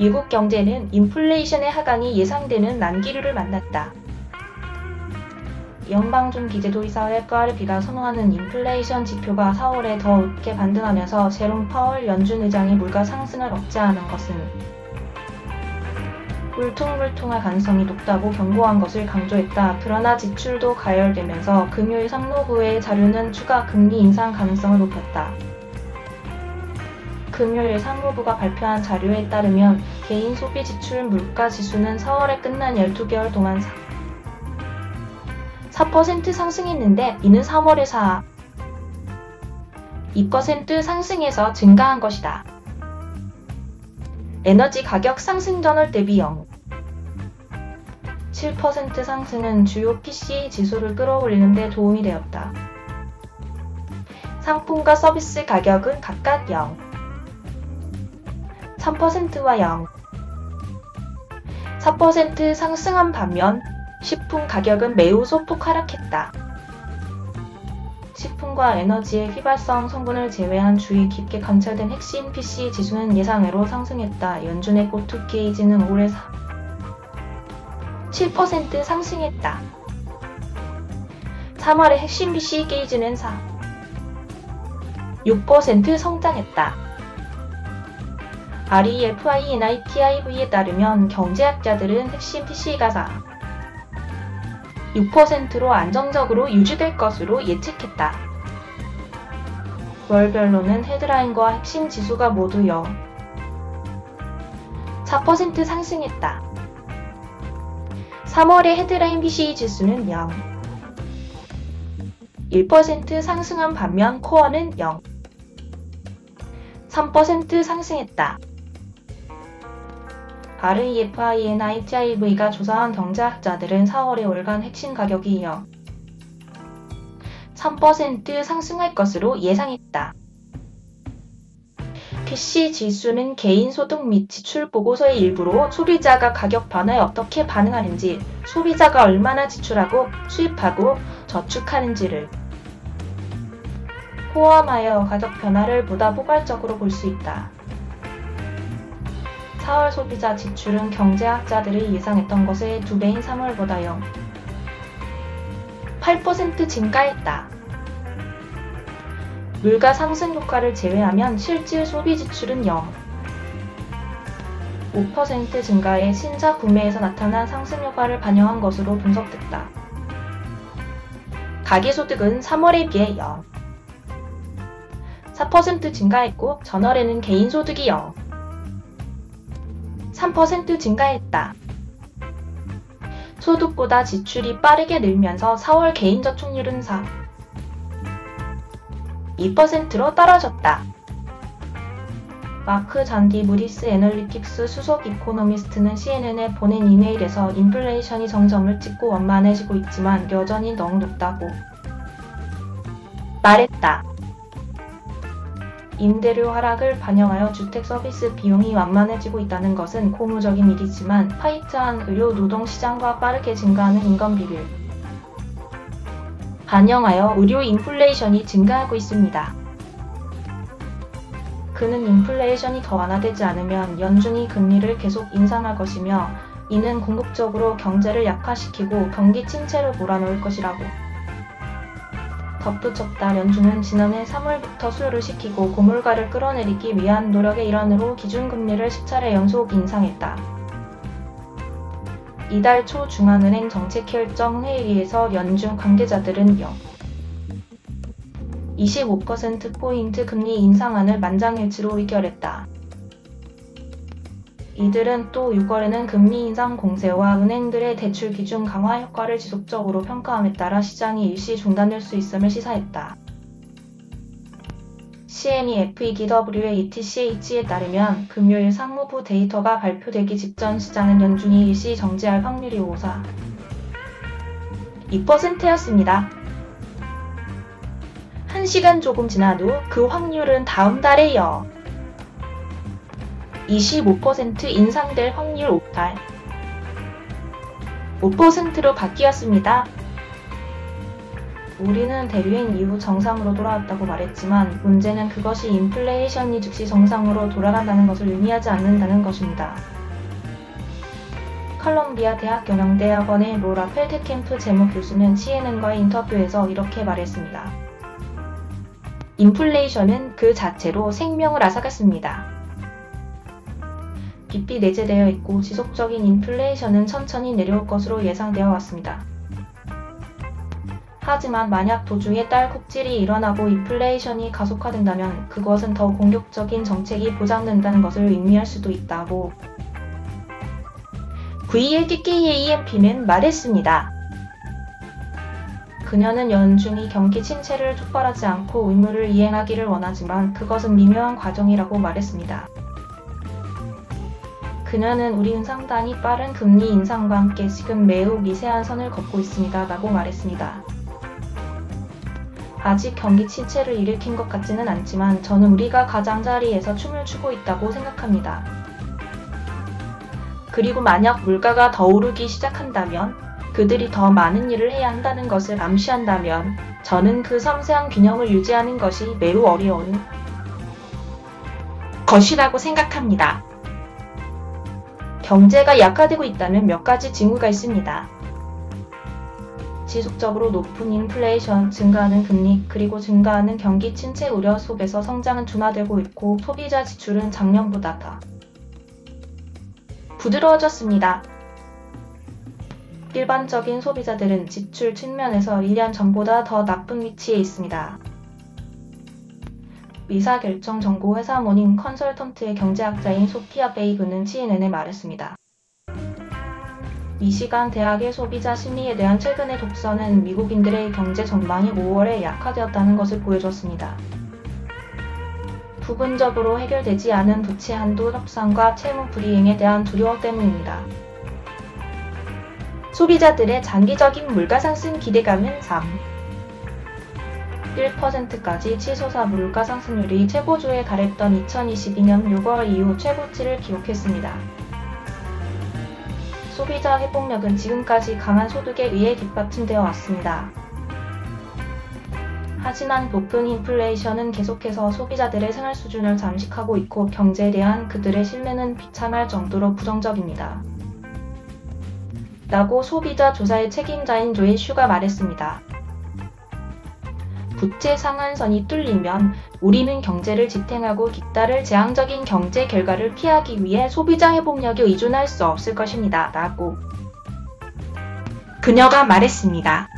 미국 경제는 인플레이션의 하강이 예상되는 난기류를 만났다. 연방준비제도 이사 FRB가 선호하는 인플레이션 지표가 4월에 더 높게 반등하면서 제롬 파월 연준 의장이 물가 상승을 억제하는 것은 울퉁불퉁할 가능성이 높다고 경고한 것을 강조했다. 그러나 지출도 가열되면서 금요일 상무부의 자료는 추가 금리 인상 가능성을 높였다. 금요일 상무부가 발표한 자료에 따르면 개인 소비 지출 물가 지수는 4월에 끝난 12개월 동안 4% 상승했는데 이는 3월에 2% 상승해서 증가한 것이다. 에너지 가격 상승 전월 대비 0.7% 상승은 주요 PCE 지수를 끌어올리는 데 도움이 되었다. 상품과 서비스 가격은 각각 3%와 4% 상승한 반면 식품 가격은 매우 소폭 하락했다. 식품과 에너지의 휘발성 성분을 제외한 주의 깊게 관찰된 핵심 PCE 지수는 예상외로 상승했다. 연준의 고투 게이지는 올해 7% 상승했다. 3월의 핵심 PCE 게이지는 6% 성장했다. REFINITIV에 따르면 경제학자들은 핵심 PCE가 6%로 안정적으로 유지될 것으로 예측했다. 월별로는 헤드라인과 핵심 지수가 모두 4% 상승했다. 3월의 헤드라인 PCE 지수는 1% 상승한 반면 코어는 3% 상승했다. REFINITIV가 조사한 경제학자들은 4월의 월간 핵심 가격이 3% 상승할 것으로 예상했다. PC 지수는 개인 소득 및 지출 보고서의 일부로 소비자가 가격 변화에 어떻게 반응하는지, 소비자가 얼마나 지출하고 수입하고 저축하는지를 포함하여 가격 변화를 보다 포괄적으로 볼 수 있다. 4월 소비자 지출은 경제학자들이 예상했던 것의 2배인 3월보다 8% 증가했다. 물가 상승 효과를 제외하면 실질 소비 지출은 5% 증가해 신차 구매에서 나타난 상승 효과를 반영한 것으로 분석됐다. 가계소득은 3월에 비해 4% 증가했고 전월에는 개인소득이 3% 증가했다. 소득보다 지출이 빠르게 늘면서 4월 개인저축률은 2%로 떨어졌다. 마크 잔디 무디스 애널리틱스 수석 이코노미스트는 CNN에 보낸 이메일에서 인플레이션이 정점을 찍고 완만해지고 있지만 여전히 너무 높다고 말했다. 임대료 하락을 반영하여 주택 서비스 비용이 완만해지고 있다는 것은 고무적인 일이지만 타이트한 의료 노동 시장과 빠르게 증가하는 인건 비를 반영하여 의료 인플레이션이 증가하고 있습니다. 그는 인플레이션이 더 완화되지 않으면 연준이 금리를 계속 인상할 것이며 이는 궁극적으로 경제를 약화시키고 경기 침체를 몰아넣을 것이라고 덧붙였다. 연준은 지난해 3월부터 수요를 시키고 고물가를 끌어내리기 위한 노력의 일환으로 기준금리를 10차례 연속 인상했다. 이달 초 중앙은행 정책결정회의에서 연준 관계자들은 25%포인트 금리 인상안을 만장일치로 의결했다. 이들은 또 6월에는 금리 인상 공세와 은행들의 대출 기준 강화 효과를 지속적으로 평가함에 따라 시장이 일시 중단될 수 있음을 시사했다. CME-FEDW의 ETCH에 따르면 금요일 상무부 데이터가 발표되기 직전 시장은 연준이 일시 정지할 확률이 2%였습니다. 1시간 조금 지난 후 그 확률은 다음 달에 25% 인상될 확률 5%로 바뀌었습니다. 우리는 대유행 이후 정상으로 돌아왔다고 말했지만 문제는 그것이 인플레이션이 즉시 정상으로 돌아간다는 것을 의미하지 않는다는 것입니다. 컬럼비아 대학 경영대학원의 로라 펠트캠프 재무 교수는 CNN과의 인터뷰에서 이렇게 말했습니다. 인플레이션은 그 자체로 생명을 앗아갔습니다. 빚이 내재되어 있고 지속적인 인플레이션은 천천히 내려올 것으로 예상되어 왔습니다. 하지만 만약 도중에 딸꾹질이 일어나고 인플레이션이 가속화된다면 그것은 더 공격적인 정책이 보장된다는 것을 의미할 수도 있다고 VLTKAMP는 말했습니다. 그녀는 연준이 경기 침체를 촉발하지 않고 의무를 이행하기를 원하지만 그것은 미묘한 과정이라고 말했습니다. 그녀는 우리는 상당히 빠른 금리 인상과 함께 지금 매우 미세한 선을 걷고 있습니다. 라고 말했습니다. 아직 경기 침체를 일으킨 것 같지는 않지만 저는 우리가 가장자리에서 춤을 추고 있다고 생각합니다. 그리고 만약 물가가 더 오르기 시작한다면 그들이 더 많은 일을 해야 한다는 것을 암시한다면 저는 그 섬세한 균형을 유지하는 것이 매우 어려운 것이라고 생각합니다. 경제가 약화되고 있다면 몇 가지 징후가 있습니다. 지속적으로 높은 인플레이션, 증가하는 금리, 그리고 증가하는 경기 침체 우려 속에서 성장은 둔화되고 있고 소비자 지출은 작년보다 더 부드러워졌습니다. 일반적인 소비자들은 지출 측면에서 1년 전보다 더 나쁜 위치에 있습니다. 의사결정 정보 회사 모닝 컨설턴트의 경제학자인 소피아 베이그는 CNN에 말했습니다. 미시간 대학의 소비자 심리에 대한 최근의 독서는 미국인들의 경제 전망이 5월에 약화되었다는 것을 보여줬습니다. 부분적으로 해결되지 않은 부채 한도 협상과 채무 불이행에 대한 두려움 때문입니다. 소비자들의 장기적인 물가 상승 기대감은 1%까지 치솟아 물가 상승률이 최고조에 달했던 2022년 6월 이후 최고치를 기록했습니다. 소비자 회복력은 지금까지 강한 소득에 의해 뒷받침되어 왔습니다. 하지만 높은 인플레이션은 계속해서 소비자들의 생활 수준을 잠식하고 있고 경제에 대한 그들의 신뢰는 비참할 정도로 부정적입니다. 라고 소비자 조사의 책임자인 조엘 슈가 말했습니다. 부채 상한선이 뚫리면 우리는 경제를 지탱하고 뒤따를 재앙적인 경제 결과를 피하기 위해 소비자 회복력에 의존할 수 없을 것입니다. 라고 그녀가 말했습니다.